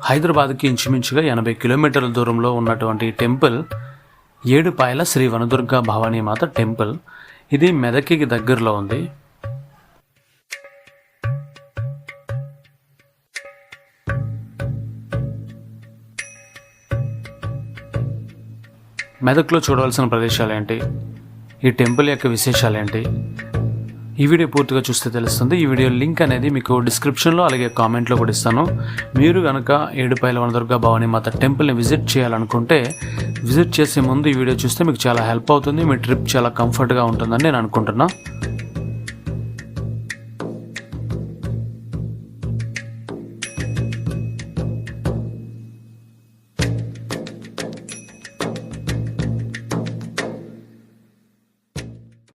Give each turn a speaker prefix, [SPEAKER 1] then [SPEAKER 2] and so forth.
[SPEAKER 1] హైదరాబాద్కి ఇంచుమించుగా 80 కిలోమీటర్ల దూరంలో ఉన్నటువంటి టెంపుల్ ఏడుపాయల శ్రీ వనదుర్గ భవానీమాత టెంపుల్. ఇది మెదక్కి దగ్గరలో ఉంది. మెదక్లో చూడవలసిన ప్రదేశాలు ఏంటి, ఈ టెంపుల్ యొక్క విశేషాలు ఏంటి, ఈ వీడియో పూర్తిగా చూస్తే తెలుస్తుంది. ఈ వీడియో లింక్ అనేది మీకు డిస్క్రిప్షన్లో అలాగే కామెంట్లో కూడా ఇస్తాను. మీరు కనుక ఏడుపాయల వనదుర్గ భవానీమాత టెంపుల్ని విజిట్ చేయాలనుకుంటే విజిట్ చేసే ముందు ఈ వీడియో చూస్తే మీకు చాలా హెల్ప్ అవుతుంది. మీ ట్రిప్ చాలా కంఫర్ట్గా ఉంటుందని నేను అనుకుంటున్నాను.